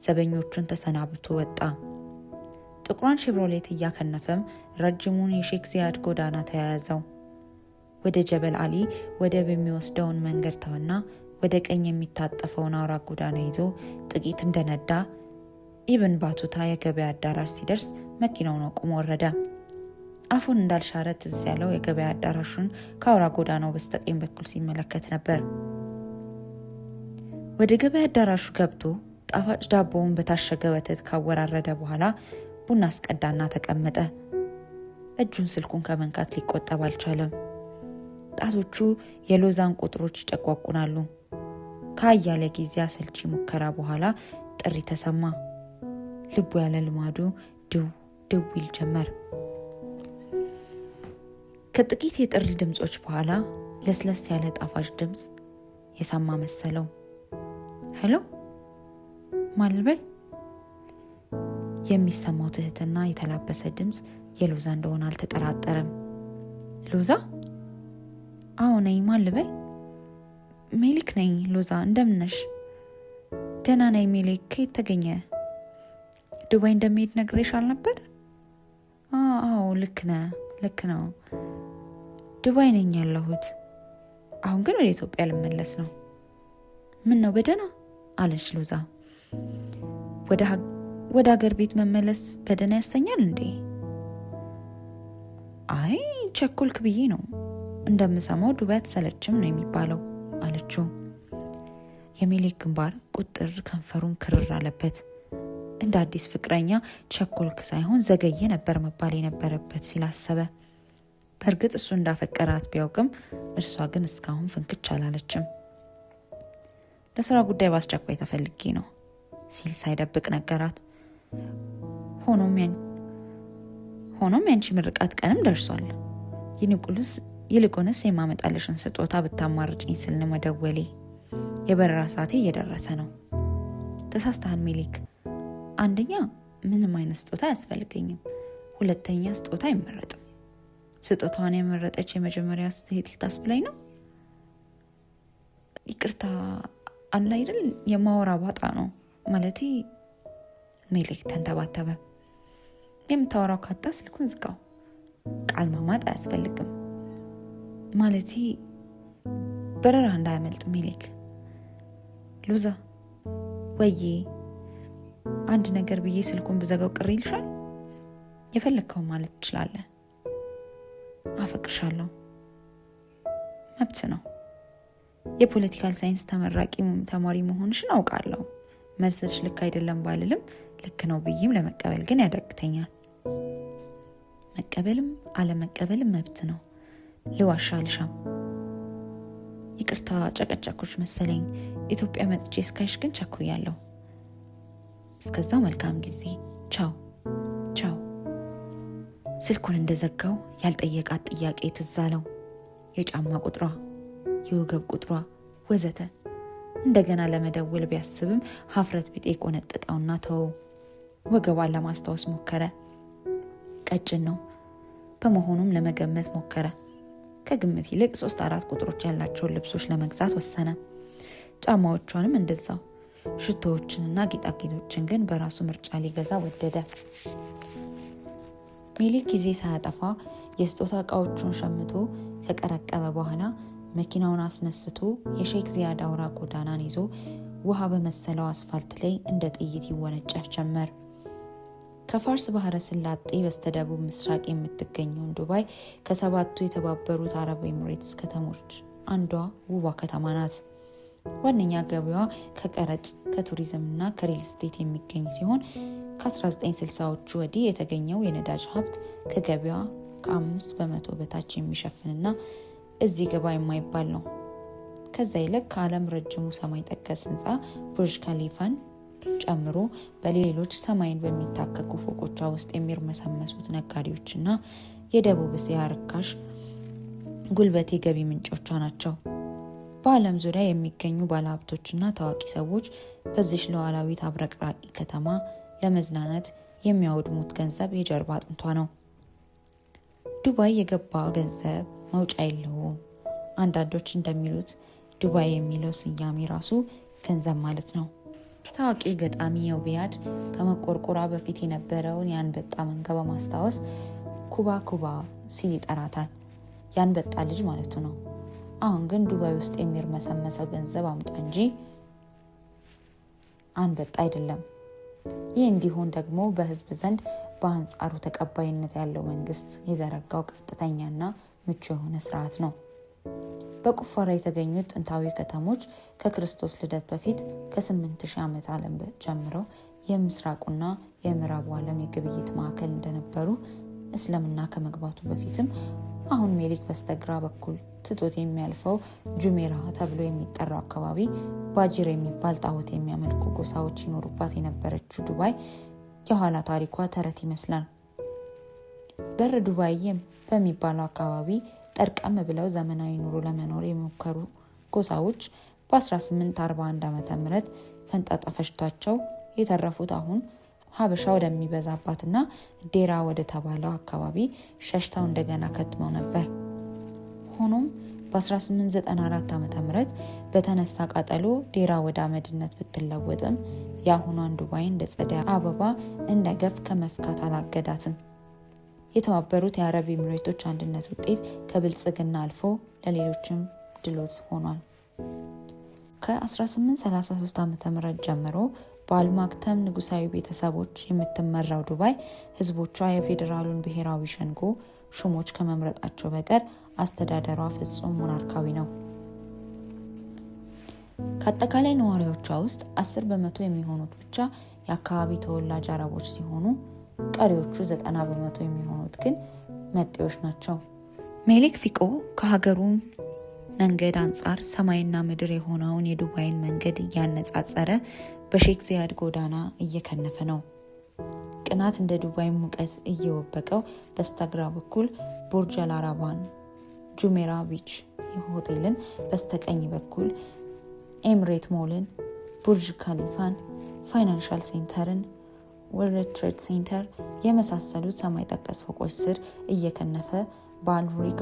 ዘበኞቹን ተሰናብቶ ወጣ። ጥቁሯን ሼቭሮሌት እያከነፈም ረጅሙን የሼክ ዚያድ ጎዳና ተያያዘው። ወደ ጀበል አሊ ወደብ የሚወስደውን መንገድ ተወና ወደ ቀኝ የሚታጠፈውን አውራ ጎዳና ይዞ ጥቂት እንደነዳ ኢብን ባቱታ የገበያ አዳራሽ ሲደርስ መኪናውን አቁሞ ወረደ። አፉን እንዳልሻረ ትዝ ያለው የገበያ አዳራሹን ከአውራ ጎዳናው በስተቀኝ በኩል ሲመለከት ነበር። ወደ ገበያ አዳራሹ ገብቶ ጣፋጭ ዳቦውን በታሸገ ወተት ካወራረደ በኋላ ቡና አስቀዳና ተቀመጠ። እጁን ስልኩን ከመንካት ሊቆጠብ አልቻለም። ጣቶቹ የሎዛን ቁጥሮች ይጨቋቁናሉ። ከአያሌ ጊዜ አሰልቺ ሙከራ በኋላ ጥሪ ተሰማ። ልቡ ያለ ልማዱ ድው ድው ይል ጀመር። ከጥቂት የጥሪ ድምጾች በኋላ ለስለስ ያለ ጣፋጭ ድምጽ የሰማ መሰለው። ሄሎ ማልበል? የሚሰማው ትህትና የተላበሰ ድምጽ የሎዛ እንደሆነ አልተጠራጠረም። ሎዛ? አዎ ነኝ። ማልበል? ሜሌክ ነኝ። ሎዛ እንደምነሽ? ደህና ነኝ ሜሌክ። ከየት ተገኘ? ዱባይ እንደሚሄድ ነግሬሽ አልነበር? አዎ ልክ ነው። ዱባይ ነኝ ያለሁት። አሁን ግን ወደ ኢትዮጵያ ልመለስ ነው። ምን ነው በደህና? አለች ሎዛ። ወደ ሀገር ቤት መመለስ በደህና ያስተኛል እንዴ? አይ ቸኮልክ ብዬ ነው። እንደምሰማው ዱባይ አትሰለችም ነው የሚባለው አለችው። የሜሌክ ግንባር ቁጥር ከንፈሩን ክርር አለበት። እንደ አዲስ ፍቅረኛ ቸኮልክ ሳይሆን ዘገየ ነበር መባል የነበረበት ሲል አሰበ። በእርግጥ እሱ እንዳፈቀራት ቢያውቅም እርሷ ግን እስካሁን ፍንክች አላለችም። ለስራ ጉዳይ በአስቸኳይ ተፈልጌ ነው ሲል ሳይደብቅ ነገራት። ሆኖም ያንቺ ምርቃት ቀንም ደርሷል። ይልቁንስ የማመጣልሽን ስጦታ ብታማርጭኝ ስል ነው መደወሌ። የበረራ ሰዓቴ እየደረሰ ነው። ተሳስተሃል ሜሌክ። አንደኛ ምንም አይነት ስጦታ አያስፈልገኝም። ሁለተኛ ስጦታ አይመረጥም። ስጦታዋን የመረጠች የመጀመሪያ ሴት ልታስብላኝ ነው? ይቅርታ አለ አይደል የማወራ ባጣ ነው ማለቴ። ሜሌክ ተንተባተበ። የምታወራው ካጣ ስልኩን ዝጋው። ቃል ማማጥ አያስፈልግም ማለቴ በረራ እንዳያመልጥ ሜሌክ። ሎዛ ወዬ፣ አንድ ነገር ብዬ ስልኩን ብዘጋው ቅር ይልሻል? የፈለግከው ማለት ትችላለህ። አፈቅርሻለሁ። መብት ነው። የፖለቲካል ሳይንስ ተመራቂ ተማሪ መሆንሽን አውቃለሁ። መልስሽ ልክ አይደለም ባልልም ልክ ነው ብዬም ለመቀበል ግን ያዳግተኛል። መቀበልም አለመቀበልም መብት ነው። ልዋሻ አልሻም። ይቅርታ ጨቀጨኩሽ መሰለኝ። ኢትዮጵያ መጥቼ እስካይሽ ግን ቸኩያለሁ። እስከዛው መልካም ጊዜ። ቻው። ስልኩን እንደዘጋው ያልጠየቃት ጥያቄ ትዝ አለው። የጫማ ቁጥሯ፣ የወገብ ቁጥሯ ወዘተ። እንደገና ለመደወል ቢያስብም ሀፍረት ቢጤ ቆነጠጠውና ተወው። ወገቧን ለማስታወስ ሞከረ። ቀጭን ነው። በመሆኑም ለመገመት ሞከረ። ከግምት ይልቅ 3-4 ቁጥሮች ያላቸውን ልብሶች ለመግዛት ወሰነ። ጫማዎቿንም እንደዛው። ሽቶዎችንና ጌጣጌጦችን ግን በራሱ ምርጫ ሊገዛ ወደደ። ሜሌክ ጊዜ ሳያጠፋ የስጦታ እቃዎቹን ሸምቶ ከቀረቀበ በኋላ መኪናውን አስነስቶ የሼክ ዚያድ አውራ ጎዳናን ይዞ ውሃ በመሰለው አስፋልት ላይ እንደ ጥይት ይወነጨፍ ጀመር። ከፋርስ ባህረ ሰላጤ በስተደቡብ ምስራቅ የምትገኘው ዱባይ ከሰባቱ የተባበሩት አረብ ኤሚሬትስ ከተሞች አንዷ ውቧ ከተማ ናት። ዋነኛ ገቢዋ ከቀረጥ፣ ከቱሪዝምና ከሪል ስቴት የሚገኝ ሲሆን ከ1960ዎቹ ወዲህ የተገኘው የነዳጅ ሀብት ከገቢዋ ከ5% በታች የሚሸፍንና እዚህ ገባ የማይባል ነው። ከዛ ይልቅ ከዓለም ረጅሙ ሰማይ ጠቀስ ህንፃ ቡርጅ ካሊፋን ጨምሮ በሌሎች ሰማይን በሚታከኩ ፎቆቿ ውስጥ የሚርመሰመሱት ነጋዴዎችና የደቡብ እስያ ርካሽ ጉልበት የገቢ ምንጮቿ ናቸው። በዓለም ዙሪያ የሚገኙ ባለሀብቶችና ታዋቂ ሰዎች በዚህ ሉዓላዊት አብረቅራቂ ከተማ ለመዝናናት የሚያወድሙት ገንዘብ የጀርባ አጥንቷ ነው። ዱባይ የገባ ገንዘብ መውጫ የለውም። አንዳንዶች እንደሚሉት ዱባይ የሚለው ስያሜ ራሱ ገንዘብ ማለት ነው። ታዋቂ ገጣሚ ዮቢያድ ከመቆርቆሯ በፊት የነበረውን የአንበጣ መንጋ በማስታወስ ኩባ ኩባ ሲል ይጠራታል። የአንበጣ ልጅ ማለቱ ነው። አሁን ግን ዱባይ ውስጥ የሚርመሰመሰው ገንዘብ አምጣ እንጂ አንበጣ አይደለም። ይህ እንዲሆን ደግሞ በህዝብ ዘንድ በአንጻሩ ተቀባይነት ያለው መንግስት የዘረጋው ቀጥተኛና ምቹ የሆነ ስርዓት ነው። በቁፋሮ የተገኙት ጥንታዊ ከተሞች ከክርስቶስ ልደት በፊት ከ8000 ዓመት ዓለም ጀምረው የምስራቁና የምዕራቡ ዓለም የግብይት ማዕከል እንደነበሩ እስልምና ከመግባቱ በፊትም አሁን ሜሊክ በስተግራ በኩል ትቶት የሚያልፈው ጁሜራ ተብሎ የሚጠራው አካባቢ ባጂር የሚባል ጣዖት የሚያመልኩ ጎሳዎች ይኖሩባት የነበረችው ዱባይ የኋላ ታሪኳ ተረት ይመስላል። በር ዱባይ በሚባለው አካባቢ ጠርቀም ብለው ዘመናዊ ኑሮ ለመኖር የሞከሩ ጎሳዎች በ1841 ዓ.ም ፈንጣጣ ፈጅቷቸው የተረፉት አሁን ሀበሻ ወደሚበዛባትና ዴራ ወደ ተባለው አካባቢ ሸሽተው እንደገና ከትመው ነበር። ሆኖም በ1894 ዓ.ም በተነሳ ቃጠሎ ዴራ ወደ አመድነት ብትለወጥም የአሁኗን ዱባይ እንደ ጸደይ አበባ እንደ ገፍ ከመፍካት አላገዳትም። የተባበሩት የአረብ ኤሚሬቶች አንድነት ውጤት ከብልጽግና አልፎ ለሌሎችም ድሎት ሆኗል። ከ1833 ዓ.ም ጀምሮ በአልማክተም ንጉሳዊ ቤተሰቦች የምትመራው ዱባይ ህዝቦቿ የፌዴራሉን ብሔራዊ ሸንጎ ሹሞች ከመምረጣቸው በቀር አስተዳደሯ ፍጹም ሞናርካዊ ነው። ከአጠቃላይ ነዋሪዎቿ ውስጥ 10% የሚሆኑት ብቻ የአካባቢ ተወላጅ አረቦች ሲሆኑ ቀሪዎቹ 90% የሚሆኑት ግን መጤዎች ናቸው። ሜሊክ ፊቆ ከሀገሩ መንገድ አንጻር ሰማይና ምድር የሆነውን የዱባይን መንገድ እያነጻጸረ በሼክ ዚያድ ጎዳና እየከነፈ ነው። ቅናት እንደ ዱባይ ሙቀት እየወበቀው በስተግራ በኩል ቡርጅ አልአረባን፣ ጁሜራ ቢች ሆቴልን፣ በስተቀኝ በኩል ኤምሬት ሞልን፣ ቡርጅ ካሊፋን፣ ፋይናንሻል ሴንተርን፣ ወርልድ ትሬድ ሴንተር የመሳሰሉት ሰማይ ጠቀስ ፎቆች ስር እየከነፈ በአልሪጋ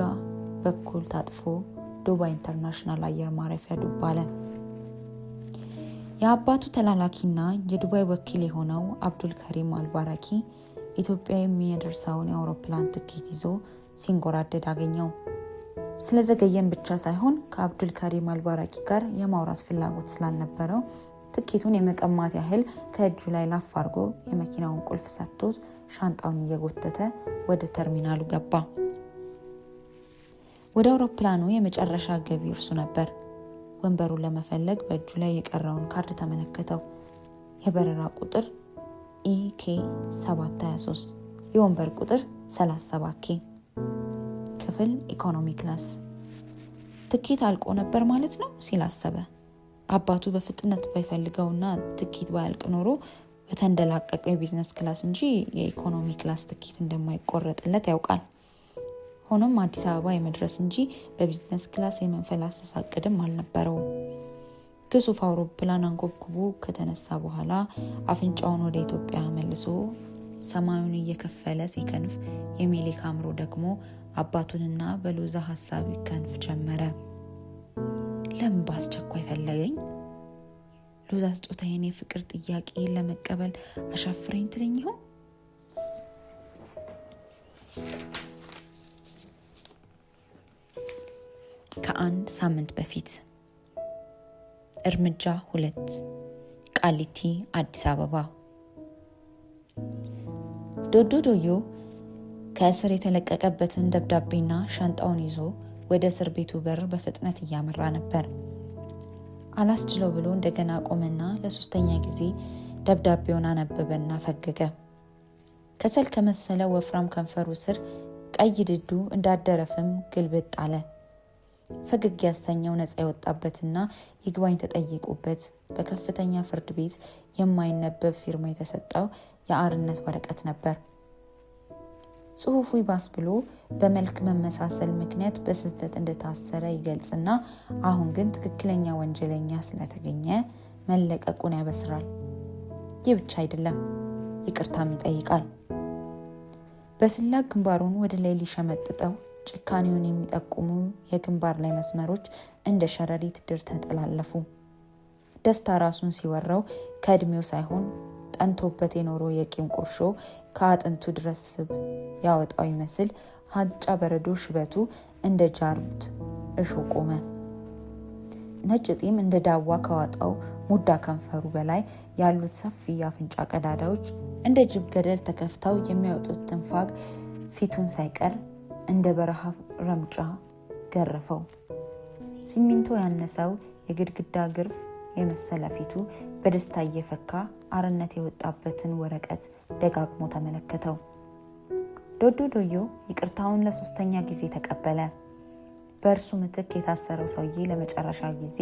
በኩል ታጥፎ ዱባይ ኢንተርናሽናል አየር ማረፊያ ዱብ አለ። የአባቱ ተላላኪና የዱባይ ወኪል የሆነው አብዱል ከሪም አልባራኪ ኢትዮጵያ የሚያደርሰውን የአውሮፕላን ትኬት ይዞ ሲንጎራደድ አገኘው። ስለዘገየም ብቻ ሳይሆን ከአብዱል ከሪም አልባራኪ ጋር የማውራት ፍላጎት ስላልነበረው ትኬቱን የመቀማት ያህል ከእጁ ላይ ላፍ አድርጎ የመኪናውን ቁልፍ ሰጥቶት ሻንጣውን እየጎተተ ወደ ተርሚናሉ ገባ። ወደ አውሮፕላኑ የመጨረሻ ገቢ እርሱ ነበር። ወንበሩን ለመፈለግ በእጁ ላይ የቀረውን ካርድ ተመለከተው። የበረራ ቁጥር EK723፣ የወንበር ቁጥር 37K፣ ክፍል ኢኮኖሚ ክላስ። ትኬት አልቆ ነበር ማለት ነው ሲል አሰበ። አባቱ በፍጥነት ባይፈልገውና ትኬት ባያልቅ ኖሮ በተንደላቀቀው የቢዝነስ ክላስ እንጂ የኢኮኖሚ ክላስ ትኬት እንደማይቆረጥለት ያውቃል። ሆኖም አዲስ አበባ የመድረስ እንጂ በቢዝነስ ክላስ የመንፈላሰስ አቅድም አልነበረውም። ግዙፍ አውሮፕላን አንጎብኩቦ ከተነሳ በኋላ አፍንጫውን ወደ ኢትዮጵያ መልሶ ሰማዩን እየከፈለ ሲከንፍ የሜሊክ አእምሮ ደግሞ አባቱንና በሎዛ ሀሳብ ይከንፍ ጀመረ። ለምን በአስቸኳይ ፈለገኝ? ሎዛ ስጦታዬን የፍቅር ጥያቄ ለመቀበል አሻፍረኝ ትለኝ ይሆን? ከአንድ ሳምንት በፊት እርምጃ 2 ቃሊቲ አዲስ አበባ። ዶዶ ዶዮ ከእስር የተለቀቀበትን ደብዳቤና ሻንጣውን ይዞ ወደ እስር ቤቱ በር በፍጥነት እያመራ ነበር። አላስችለው ብሎ እንደገና ቆመና ለሶስተኛ ጊዜ ደብዳቤውን አነበበና ፈገገ። ከሰል ከመሰለ ወፍራም ከንፈሩ ስር ቀይ ድዱ እንዳደረፍም ግልብጥ አለ። ፈገግ ያሰኘው ነፃ የወጣበትና ይግባኝ ተጠይቆበት በከፍተኛ ፍርድ ቤት የማይነበብ ፊርማ የተሰጠው የአርነት ወረቀት ነበር። ጽሑፉ ይባስ ብሎ በመልክ መመሳሰል ምክንያት በስህተት እንደታሰረ ይገልጽና አሁን ግን ትክክለኛ ወንጀለኛ ስለተገኘ መለቀቁን ያበስራል። ይህ ብቻ አይደለም፣ ይቅርታም ይጠይቃል። በስላቅ ግንባሩን ወደ ላይ ሊሸመጥጠው ጭካኔውን የሚጠቁሙ የግንባር ላይ መስመሮች እንደ ሸረሪት ድር ተጠላለፉ። ደስታ ራሱን ሲወራው ከእድሜው ሳይሆን ጠንቶበት የኖረው የቂም ቁርሾ ከአጥንቱ ድረስ ስብ ያወጣው ይመስል ሀጫ በረዶ ሽበቱ እንደ ጃሩት እሾ ቆመ። ነጭ ጢም እንደ ዳዋ ከዋጣው ሙዳ ከንፈሩ በላይ ያሉት ሰፊ የአፍንጫ ቀዳዳዎች እንደ ጅብ ገደል ተከፍተው የሚያወጡት ትንፋግ ፊቱን ሳይቀር እንደ በረሃ ረምጫ ገረፈው። ሲሚንቶ ያነሰው የግድግዳ ግርፍ የመሰለ ፊቱ በደስታ እየፈካ አርነት የወጣበትን ወረቀት ደጋግሞ ተመለከተው። ዶዶ ዶዮ ይቅርታውን ለሶስተኛ ጊዜ ተቀበለ። በእርሱ ምትክ የታሰረው ሰውዬ ለመጨረሻ ጊዜ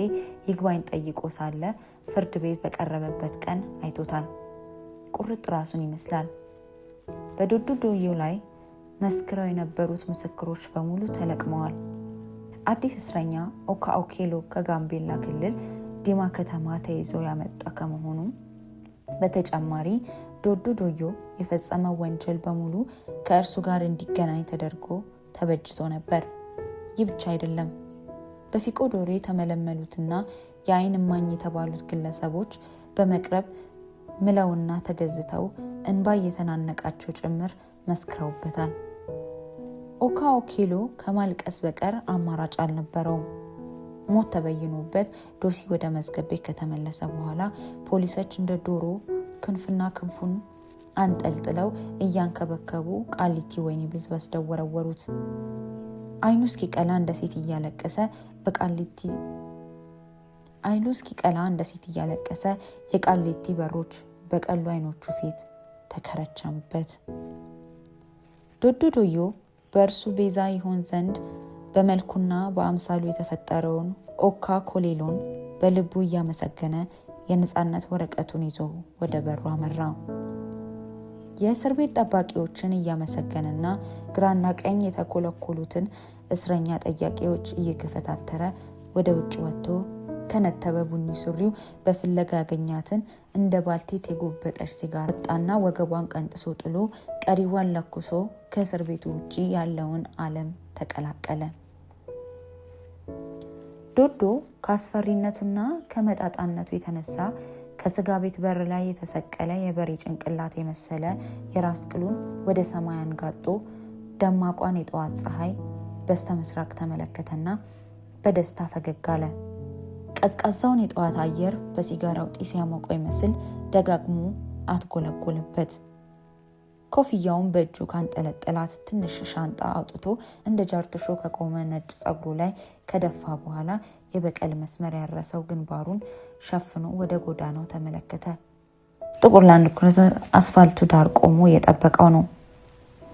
ይግባኝ ጠይቆ ሳለ ፍርድ ቤት በቀረበበት ቀን አይቶታል። ቁርጥ ራሱን ይመስላል። በዶዶ ዶዮ ላይ መስክረው የነበሩት ምስክሮች በሙሉ ተለቅመዋል። አዲስ እስረኛ ኦካ ኦኬሎ ከጋምቤላ ክልል ዲማ ከተማ ተይዞ ያመጣ ከመሆኑ በተጨማሪ ዶዶ ዶዮ የፈጸመው ወንጀል በሙሉ ከእርሱ ጋር እንዲገናኝ ተደርጎ ተበጅቶ ነበር። ይህ ብቻ አይደለም። በፊቆ ዶሬ የተመለመሉትና የአይን እማኝ የተባሉት ግለሰቦች በመቅረብ ምለውና ተገዝተው እንባ የተናነቃቸው ጭምር መስክረውበታል። ኦካ ኦኬሎ ከማልቀስ በቀር አማራጭ አልነበረውም። ሞት ተበይኖበት ዶሲ ወደ መዝገብ ቤት ከተመለሰ በኋላ ፖሊሶች እንደ ዶሮ ክንፍና ክንፉን አንጠልጥለው እያንከበከቡ ቃሊቲ ወህኒ ቤት ወስደው ወረወሩት። አይኑ እስኪቀላ እንደ ሴት እያለቀሰ የቃሊቲ በሮች በቀሉ አይኖቹ ፊት ተከረቸሙበት። ዶዶ ዶዮ በእርሱ ቤዛ ይሆን ዘንድ በመልኩና በአምሳሉ የተፈጠረውን ኦካ ኮሌሎን በልቡ እያመሰገነ የነጻነት ወረቀቱን ይዞ ወደ በሩ አመራ። የእስር ቤት ጠባቂዎችን እያመሰገነና ግራና ቀኝ የተኮለኮሉትን እስረኛ ጠያቂዎች እየገፈታተረ ወደ ውጭ ወጥቶ ከነተበ ቡኒ ሱሪው በፍለጋ ያገኛትን እንደ ባልቴት የጎበጠች ሲጋራ ወጣና ወገቧን ቀንጥሶ ጥሎ ቀሪዋን ለኩሶ ከእስር ቤቱ ውጪ ያለውን ዓለም ተቀላቀለ። ዶዶ ከአስፈሪነቱና ከመጣጣነቱ የተነሳ ከስጋ ቤት በር ላይ የተሰቀለ የበሬ ጭንቅላት የመሰለ የራስ ቅሉን ወደ ሰማይ አንጋጦ ደማቋን የጠዋት ፀሐይ በስተ ምስራቅ ተመለከተና በደስታ ፈገግ አለ። ቀዝቃዛውን የጠዋት አየር በሲጋራው ጢስ ያሞቀው ይመስል ደጋግሞ አትጎለጎለበት። ኮፍያውን በእጁ ካንጠለጠላት ትንሽ ሻንጣ አውጥቶ እንደ ጃርቶሾ ከቆመ ነጭ ጸጉሩ ላይ ከደፋ በኋላ የበቀል መስመር ያረሰው ግንባሩን ሸፍኖ ወደ ጎዳናው ተመለከተ። ጥቁር ላንድ ክሩዘር አስፋልቱ ዳር ቆሞ እየጠበቀው ነው።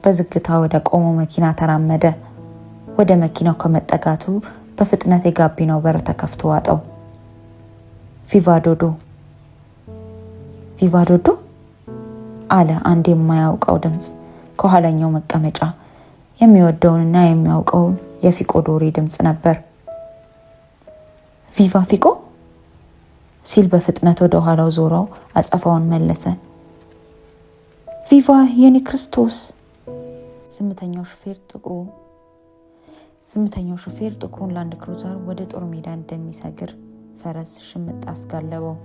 በዝግታ ወደ ቆመው መኪና ተራመደ። ወደ መኪናው ከመጠጋቱ በፍጥነት የጋቢናው በር ተከፍቶ ዋጠው። ቪቫ ዶዶ፣ ቪቫ ዶዶ አለ አንድ የማያውቀው ድምፅ ከኋላኛው መቀመጫ። የሚወደውንና የሚያውቀውን የፊቆ ዶሬ ድምፅ ነበር። ቪቫ ፊቆ ሲል በፍጥነት ወደ ኋላው ዞረው አጸፋውን መለሰ። ቪቫ የኔ ክርስቶስ። ዝምተኛው ሹፌር ጥቁሩን ላንድ ክሩዘር ወደ ጦር ሜዳ እንደሚሰግር ፈረስ ሽምጥ አስጋለበው።